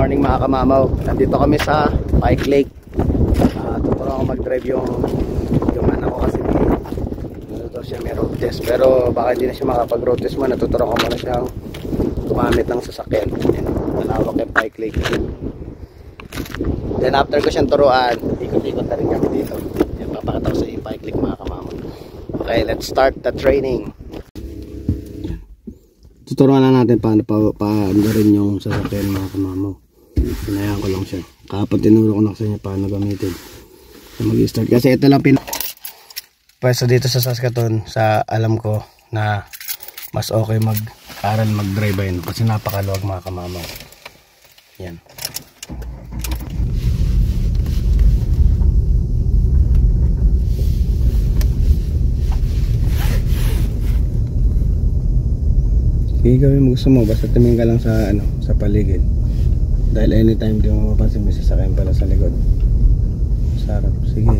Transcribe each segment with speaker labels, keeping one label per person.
Speaker 1: morning mga kamamaw. Nandito kami sa Pike Lake. Tuturo ako mag-drive yung anak ko kasi dito siya may road test. Pero baka hindi na siya makapag-road test mo. Natuturo ko muna siyang gumamit ng sasakyan. Malawak yung Pike Lake. Then after ko siyang turuan, ikot-ikot na rin kami dito. Yan, papakita ko sa yung Pike Lake mga kamamaw. Okay, let's start the training. Tuturuan na natin paano paano rin yung sasakyan mga kamamaw. Sinayaan ko lang siya. Kapag tinuro ko na sa inyo paano gamitin. So, mag-start. Kasi ito lang pwesto dito sa Saskatoon sa alam ko na mas okay mag-aral mag-drive ayun. Kasi napakaluwag mga kamamaw. Yan. Sige, gawin mo gusto mo, basta tumingin ka lang sa paligid. Dahil anytime di mo mapapansin may sasakyan pala sa likod. Sarap, sige.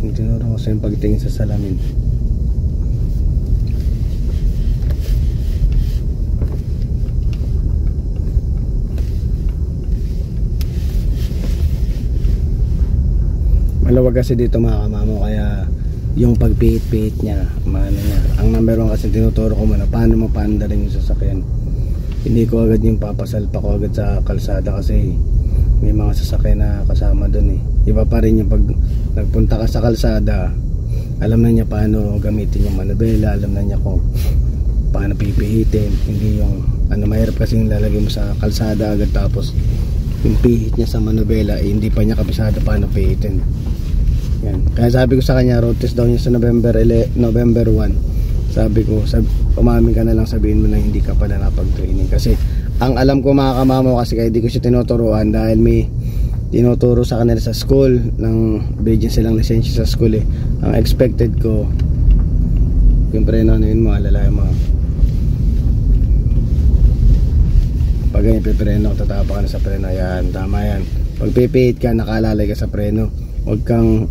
Speaker 1: Yung tinuro ko sa yung pagtingin sa salamin. Malawag kasi dito mga kamamo, kaya yung pagpihit-pihit niya, ang number 1 kasi tinuturo ko muna paano mapanda rin yung sasakyan. Hindi ko agad yung papasalpa ko agad sa kalsada kasi may mga sasakyan na kasama dun iba pa rin yung pag nagpunta ka sa kalsada, alam na niya paano gamitin yung manubela, alam na niya kung paano pipihitin. Hindi yung mahirap kasi yung lalagay mo sa kalsada agad tapos yung pihit niya sa manubela hindi pa niya kabisado paano pihitin. Yan. Kaya sabi ko sa kanya, road test daw niya sa November 1. Sabi ko, umamin ka na lang, sabihin mo na hindi ka pala napag-training. Kasi ang alam ko mga kamamaw, kasi kaya di ko siya tinuturuan dahil may tinuturo sa kanila sa school, bigyan silang lisensya sa school Ang expected ko, yung preno yun mo, alalayan mo. Pag ganyan pipreno, tatapa ka na sa preno. Yan, tama yan. Pag pipihit ka, nakalalay ka sa preno. Huwag kang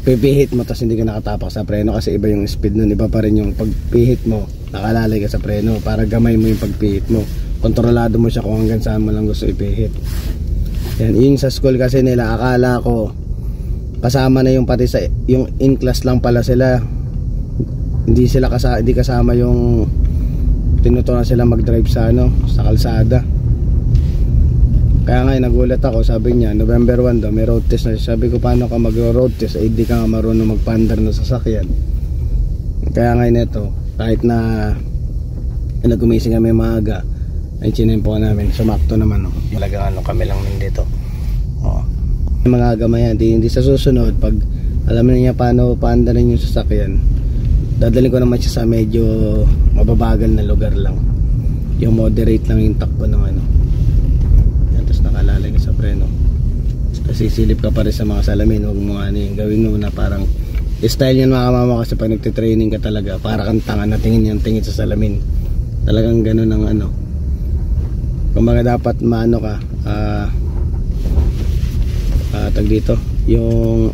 Speaker 1: pipihit mo tapos hindi ka nakatapak sa preno kasi iba yung speed nun, iba pa rin yung pagpihit mo nakalalay ka sa preno para gamay mo yung pagpihit mo, kontrolado mo siya kung hanggang saan mo lang gusto ipihit. Yan, yung sa school kasi nila akala ko kasama na yung pati sa yung in class lang pala sila, hindi kasama yung tinuturuan sila mag-drive sa sa kalsada. Kaya nga nagulat ako, sabi niya November 1 daw may road test na siya. Sabi ko paano ka mag-road test hindi ka nga marunong magpandar ng sasakyan. Kaya nga nito, kahit na gumising kami maaga, ay chinempo namin, sumakto naman talagang kami lang din dito. Mga gamay yan, hindi sa susunod pag alam na niya paano paandarin yung sasakyan, dadalhin ko naman siya sa medyo mababagal na lugar lang, yung moderate lang yung takbo ng nakalalay ka sa preno. Kasi silip ka pa rin sa mga salamin. Huwag mo gawin mo na parang style yan mga kamama kasi pag nagtitraining ka talaga para kang tanga na tingin sa salamin. Talagang ganun ang kumbaga dapat ka tag dito yung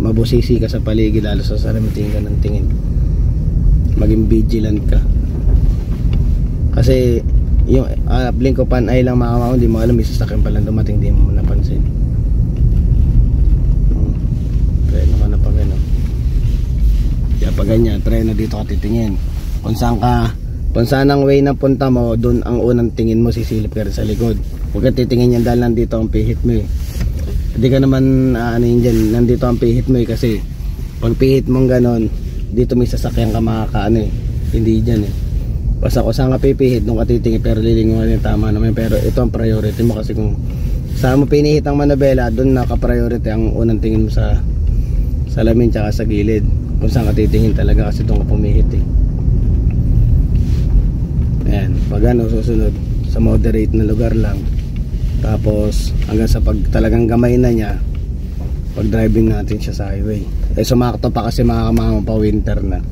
Speaker 1: mabusisi ka sa paligid, lalo sa salamin tingin ka ng tingin, maging vigilant ka kasi yung blink of an eye lang mga kamamaw, hindi mo alam may sasakyan palang dumating, hindi mo napansin. Preno ka na pag kaya pag ganyan, preno dito ka titingin kung saan ang way na punta mo, doon ang unang tingin mo, sisilip ka rin sa likod. Huwag ka titingin yan dahil nandito ang pihit mo hindi ka naman dyan, nandito ang pihit mo kasi pag pihit mong ganon, dito may sasakyan ka hindi dyan basta kung saan ka pipihit nung katitingin, pero lilingon yung tama naman. Pero ito ang priority mo kasi kung saan mo pinihit ang manabela, doon naka-priority ang unang tingin mo sa salamin tsaka sa gilid kung saan ka titingin talaga kasi doon ka pumihit Ayan, pag susunod sa moderate na lugar lang, tapos hanggang sa pag talagang gamay na niya, pag driving natin siya sa highway sumakto pa kasi mga kamama pa winter na.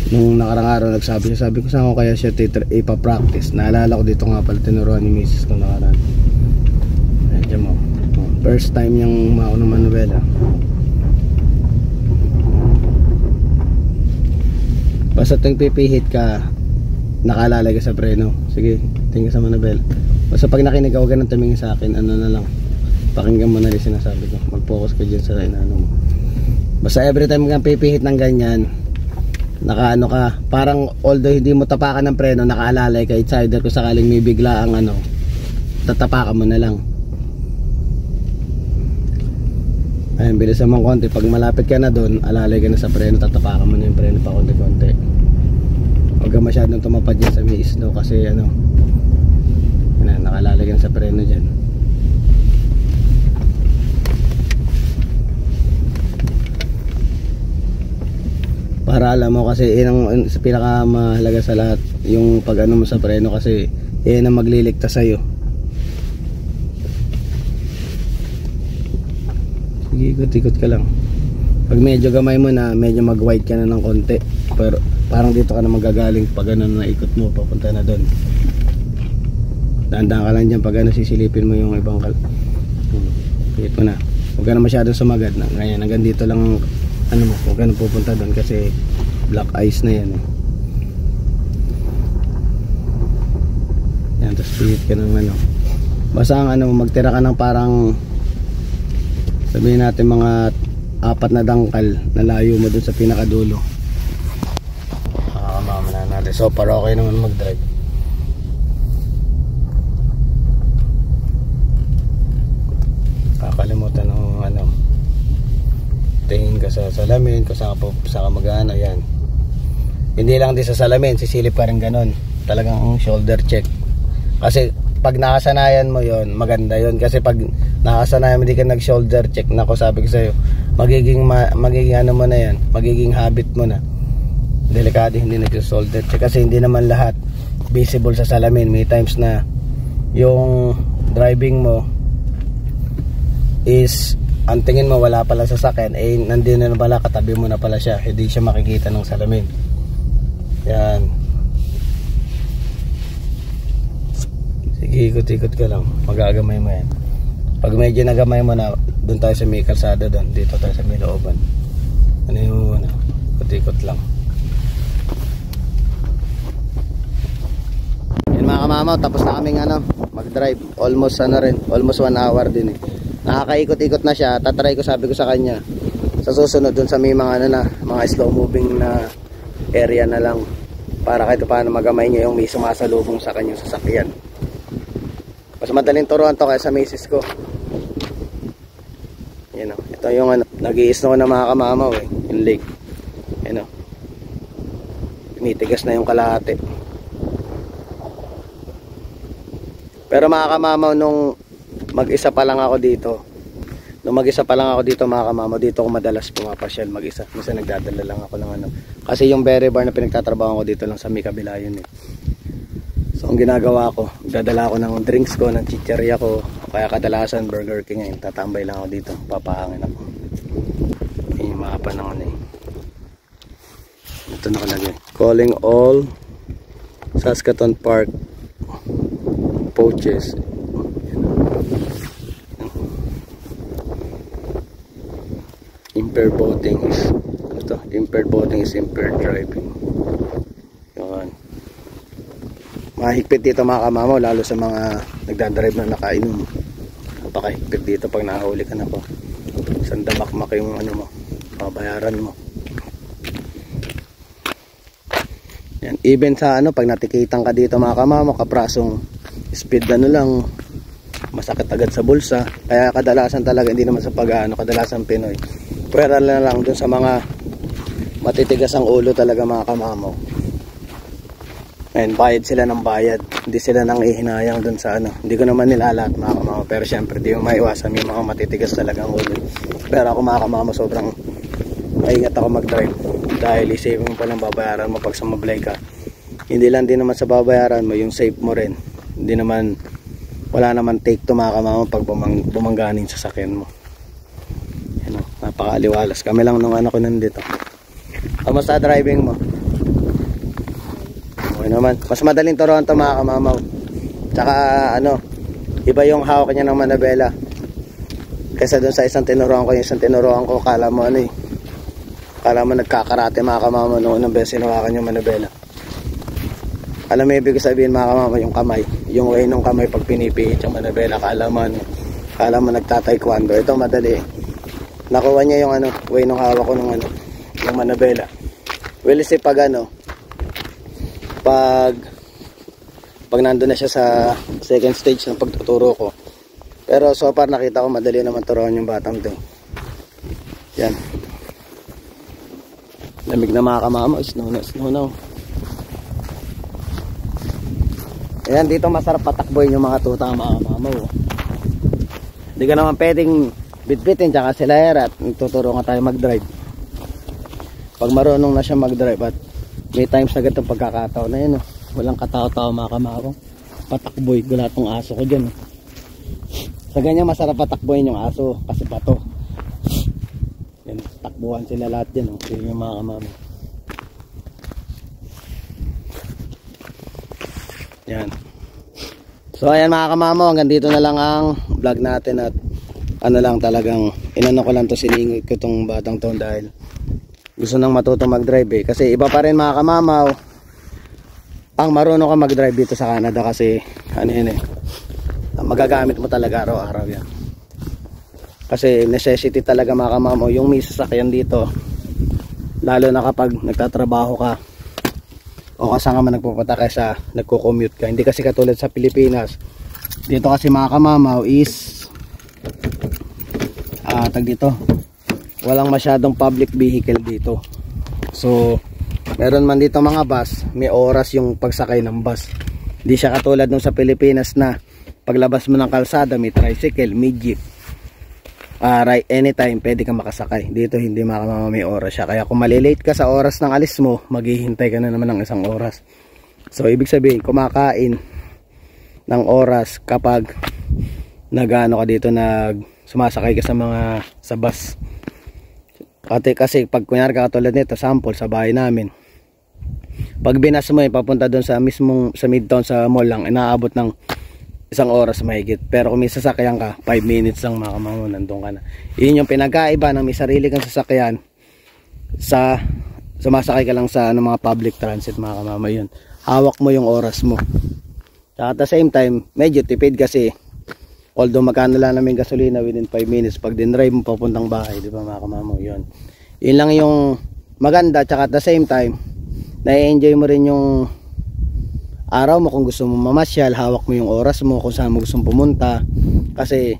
Speaker 1: Nung nakarang araw sabi ko saan ko kaya siya ipa-practice. Naalala ko dito nga pala tinuruan ni Mrs. ko nakaraan. Medyo mo first time niyang mauna manubela. Basta tuwing pipihit ka, nakalalay ka sa preno. Sige, tingin sa manabel. Basta pag nakinig ka, huwag ka nang tumingin sa akin. Ano na lang, pakinggan mo na rin sinasabi ko. Mag-focus ka dyan sa inaano mo. Basta every time kang pipihit ng ganyan, nakaano ka, parang although hindi mo tapakan ng preno, nakaalalay ka. It's either kung sakaling may bigla ang ano, tatapakan mo na lang. Ayun, bilisan mo konti. Pag malapit ka na doon, alalay ka na sa preno, tatapakan mo na yung preno pa konti-konti. Huwag ka masyadong tumapad dyan sa may slow kasi ano, nakalalay ka na sa preno dyan. Para alam mo kasi yun ang pinakamahalaga sa lahat, yung pag ano mo sa preno kasi yun ang magliligtas sa'yo. Sige, ikot-ikot ka lang. Pag medyo gamay mo na, medyo mag-wide ka na ng konti, pero parang dito ka na magagaling pag ano na ikot mo, papunta na doon. Dahan-dahan ka lang dyan pag ano, sisilipin mo yung ibang pikit mo na. Huwag ka na masyadong sumagad na. Ngayon, hanggang dito lang ano mo, huwag ka na pupunta doon kasi black ice na yan eh. Yan, tapos pikit ka ng ano. Basta ang ano, magtira ka ng parang, sabihin natin mga 4 na dangkal na layo mo dun sa pinakadulo. Mama na natin. So para okay naman mag-drive. Kakalimutan ng ano, tingin ka sa salamin kung saan ka mag-ano. Yan, hindi lang din sa salamin, sisilip ka rin ganun. Talagang shoulder check. Kasi pag nakasanayan mo yon, maganda yon. Kasi pag nakasanayan mo hindi ka nag shoulder check, nako sabi ko sa'yo, magiging ano mo na yan, magiging habit mo na. Delikado hindi nag shoulder check kasi hindi naman lahat visible sa salamin. May times na yung driving mo is ang tingin mo wala pala sa sakyan, eh nandun na pala, katabi mo na pala siya, hindi siya makikita ng salamin. Yan, sige, ikot-ikot ka lang, magagamay mo yan. Pag medyo nagamay mo na, doon tayo sa may kalsada doon, dito tayo sa may looban. Ano yung ano, ikot-ikot lang. Yan mga kamamaw, tapos na kaming ano, mag-drive. Almost ano rin, almost 1 hour din eh. Nakakaikot-ikot na siya. Tatry ko, sabi ko sa kanya, sa susunod doon sa may mga ano na, mga slow moving na area na lang, para kahit paano magamay niya yung may sumasalubong sa kanyang sasakyan. Mas madaling turuan to kaya sa misis ko. Yan o, ito yung ano, nag-i-snow na mga kamamaw eh, yung lake. Yan o, tinitigas na yung kalahati. Pero mga kamamaw, nung mag-isa pa lang ako dito, mga kamamaw, dito ako madalas pumapasyal mag-isa. Minsan nagdadala lang ako ng ano, kasi yung berry bar na pinagtatrabaho ko dito lang sa may kabila yun eh. So ang ginagawa ko, dadala ako ng drinks ko, ng chicheria ko, kaya kadalasan Burger King ngayon, tatambay lang ako dito, papahangin ako. Yung mapa ng ano eh, ito nakalagay, calling all Saskatoon Park Poaches. Impaired boating is ito, impaired boating is impaired driving. Yun, mahigpit dito mga kamamaw, lalo sa mga nagdadrive na nakainom. Napakahigpit dito pag nahuli ka na po. Sandamakmak yung ano mo, babayaran mo. Yan, even sa ano, pag natikitang ka dito mga kamamaw, kaprasong speed ano lang, masakit agad sa bulsa. Kaya kadalasan talaga, hindi naman sa pag-ano, kadalasan Pinoy, pwera na lang dun sa mga matitigas ang ulo talaga mga kamamaw. Ayun, bayad sila ng bayad, hindi sila nang ihinayang dun sa ano. Hindi ko naman nilalat mga kamamaw, pero syempre di mo maiwasan yung mga matitigas talaga ang ulo. Pero ako mga kamamaw, sobrang maingat ako mag-drive dahil isave mo pa ng babayaran mo pag sumablay ka. Hindi lang din naman sa babayaran mo, yung save mo rin. Hindi naman, wala naman take to mga kamamaw pag bumangganing sa sakyan mo. Ano, napakaliwalas. Kami lang nung ano ko nandito. Kamusta driving mo? Okay naman. Mas madaling turuan to mga kamamaw. Tsaka ano, iba yung hawak niya ng manabela kaysa dun sa isang tinuruan ko. Yung isang tinuruan ko, kala mo ano eh, kala mo nagkakarate mga kamamaw nung unang beses hinawakan yung manabela. Alam mo ibig sabihin mga kamama, yung kamay, yung way ng kamay pag pinipihit yung manabela, kala mo nagtataekwondo. Ito madali. Nakuha niya yung ano, way ng hawak ko ng ano, yung manabela. Well, si pag ano, pag nandun na siya sa second stage ng pagtuturo ko. Pero so far nakita ko madali naman turuan yung batang to. Yan. Lamig na mga kamama, snow na. Ayan, dito masarap patakboyin yung mga tuta mga kamama. Hindi ka naman pwedeng bitbitin tsaka sila at tuturo nga tayo mag-drive. Pag marunong na siya mag-drive at may times na ganitong pagkakataon na yun. Walang katao-tao mga kamama. Patakboy, gula tong aso ko dyan. Sa ganyan masarap patakboyin yung aso kasi pato. Yan, takbuhan sila lahat dyan. Yung mga kamama. Yan. So ayan mga kamama, hanggang dito na lang ang vlog natin at ano lang talagang inano ko lang to, siningit ko tong batang to dahil gusto nang matuto mag-drive kasi iba pa rin mga kamama ang marunong ka mag-drive dito sa Canada kasi ano yun magagamit mo talaga araw-araw yan kasi necessity talaga mga kamama yung may sasakyan dito lalo na kapag nagtatrabaho ka o kasama man nagpupunta ka sa nagko-commute ka. Hindi kasi katulad sa Pilipinas. Dito kasi mga kamamaw is tag dito. Walang masyadong public vehicle dito. So, meron man dito mga bus, may oras yung pagsakay ng bus. Hindi siya katulad nung sa Pilipinas na paglabas mo ng kalsada, may tricycle, may jeep. Right, anytime pwede ka makasakay. Dito hindi may oras siya. Kaya kung malilate ka sa oras ng alis mo, maghihintay ka na naman ng isang oras. So ibig sabihin kumakain ng oras kapag nagano ka dito, sumasakay ka sa bus. Kasi pag kunyari ka katulad nito, sample sa bahay namin, pag binas mo papunta doon sa mismong sa midtown sa mall lang, inaabot ng isang oras mahigit. Pero kung may sasakyan ka, 5 minutes lang mga kamama, nandun ka na. Yun yung pinagkaiba ng may sarili kang sasakyan sa sumasakay ka lang sa mga public transit mga kamama. Yun, hawak mo yung oras mo. At the same time, medyo tipid kasi although magkano lang namin gasolina within 5 minutes pag din-drive mo papuntang bahay, di ba mga kamama. Yun lang yung maganda. Tsaka at the same time, na-enjoy mo rin yung araw mo kung gusto mo mamasyal, hawak mo yung oras mo kung saan mo gustong pumunta kasi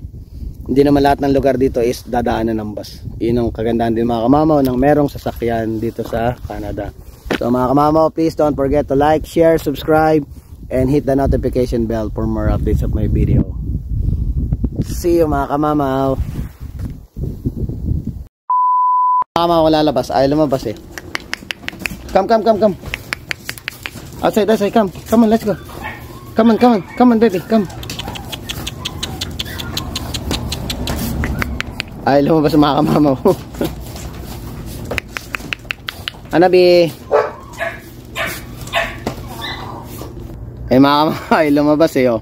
Speaker 1: hindi naman lahat ng lugar dito is dadaanan ng bus. Yun ang kagandahan din mga kamamaw ng merong sasakyan dito sa Canada. So mga kamamaw, please don't forget to like, share, subscribe and hit the notification bell for more updates of my video. See you mga kamamaw. Mga kamamaw ko lalabas, ayaw lumabas eh. Come. Outside, come on, let's go. Come on, baby, come. Ay, lumabas sa mga kamamaw. Anabi. Ay, mga kamamaw, ay, lumabas eh, oh.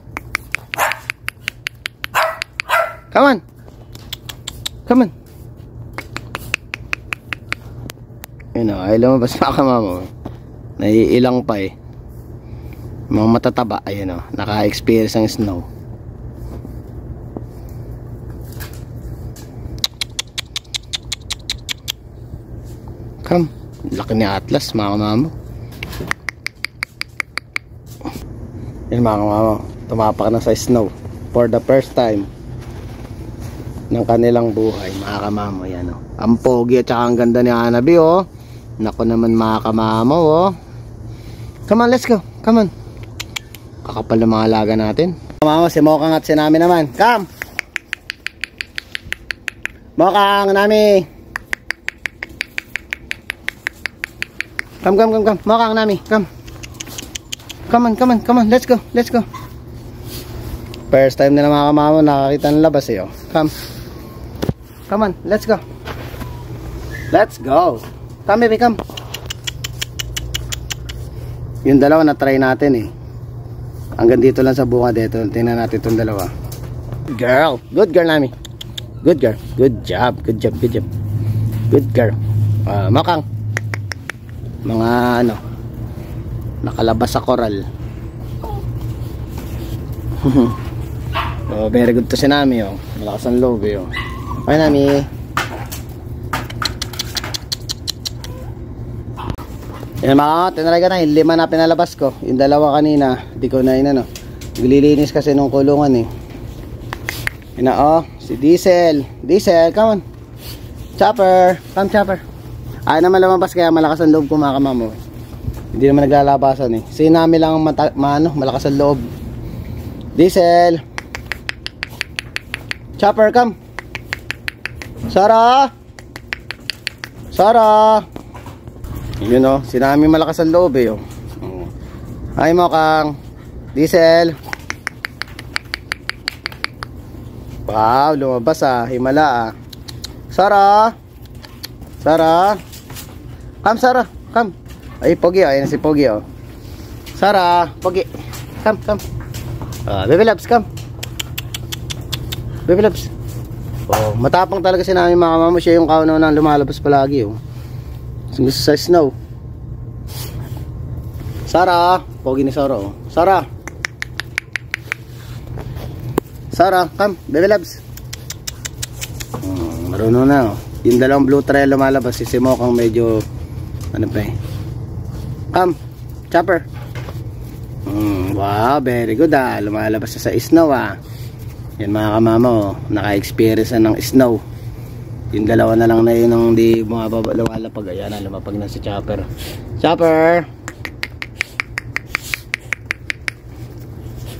Speaker 1: Come on. Yun o, ay, lumabas mga kamamaw. Naiilang pa eh. Mga matataba, ayun o, naka-experience ng snow. Come, laki ni Atlas mga kamamo. Yan mga kamamo, tumapak na sa snow for the first time ng kanilang buhay mga kamamo. Yan o, ang pogi at saka ang ganda ni Hanabi o. Nako naman mga kamamo o. Come on, let's go, come on. Kakapal ng mga alaga natin. Mama, si Mokang at si Nami naman. Come! Mokang, Nami! Come. Mokang, Nami, come. Come on, let's go. First time na mga kamamo nakakita ng labas eh. Come on, let's go. Come baby, come. Yung dalawa na try natin eh. Hanggang dito lang sa bunga dito. Tingnan natin itong dalawa. Good girl Nami. Good girl. Good job. Good girl. Makang. Mga nakalabas sa coral. Oh, very good to si Nami, oh. Malakas ang loob, eh, oh. Okay, Nami. Yan mga tinaraga na, yung 5 na pinalabas ko. Yung 2 kanina, di ko na inano. Naglilinis kasi nung kulungan, eh. Yan na, oh, si Diesel. Diesel, come on. Chopper, come Chopper. Ayaw naman lumabas kaya malakas ang loob ko mga kamamo. Hindi naman naglalabasan, eh. Si Nami lang ang malakas ang loob. Diesel. Chopper, come. Sarah. Sarah. Yun, oh, si Nami malakas ang loob, eh, oh. Ay mo kang Diesel. Wow, lumabas, ah. Himala, ah. Sarah. Sarah. Come, Sarah. Come. Ay, Pogi, oh. Ayan si Pogi, oh. Sarah. Pogi. Come, come. Baby Loves, come. Baby Loves. Oh, matapang talaga si Nami mga kamamo. Siya yung kaunaw na lumalabas palagi, oh. Gusto sa snow. Sarah. Pogi ni Sarah, oh. Sarah. Sarah, come. Baby Loves. Marunong na, oh. Yung 2 blue trail lumalabas. Si Simokang medyo ano pa, eh. Come. Chopper. Wow, very good, ah. Lumalabas sa snow, ah. Yan mga kamama, oh. Naka-experience na ng snow. Yung 2 na lang na yun ang di lumalapag. Ayan na, lumapag na si Chopper. Chopper.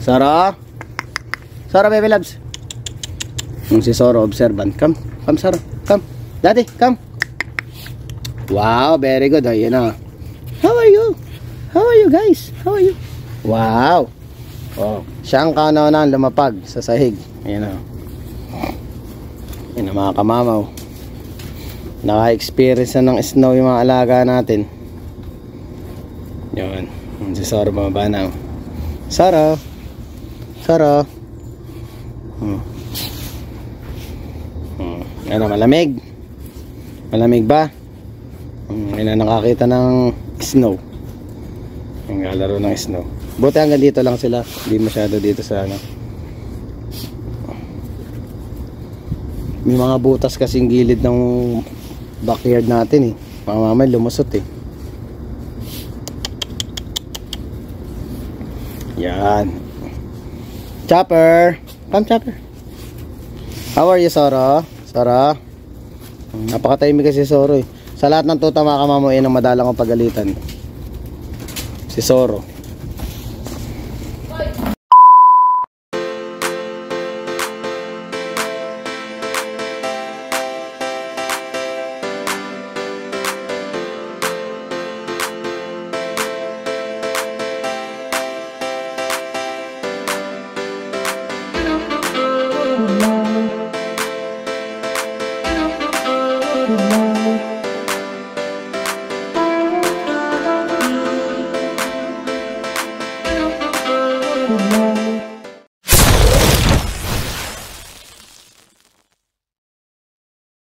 Speaker 1: Sarah. Sarah, Baby Loves. Si Soro observant. Come. Come, Sarah. Come. Daddy, come. Wow, very good. Ayan na. How are you? How are you guys? How are you? Wow. Oh, siya ang kauna-unang lumapag sa sahig. Ayan, oh. Ayan ang mga kamamaw. Naka-experience na ng snow yung mga alaga natin. Yun. Si Sarah bumaba na, oh. Sarah. Sarah. Ano, malamig. Malamig ba? Hindi na nakakita ng snow. Ang lalaro ng snow. Buti hanggang dito lang sila. Hindi masyado dito sa ano. May mga butas kasing gilid ng backyard natin, eh. Mamamay lumusot, eh. Yan. Chopper. Come, Chopper. How are you, Sora? Sora? Napakatahimik kasi si Soro, eh. Sa lahat ng tuta mga kamamo, yun ang madalang kong pagalitan. Si Soro.
Speaker 2: Good morning.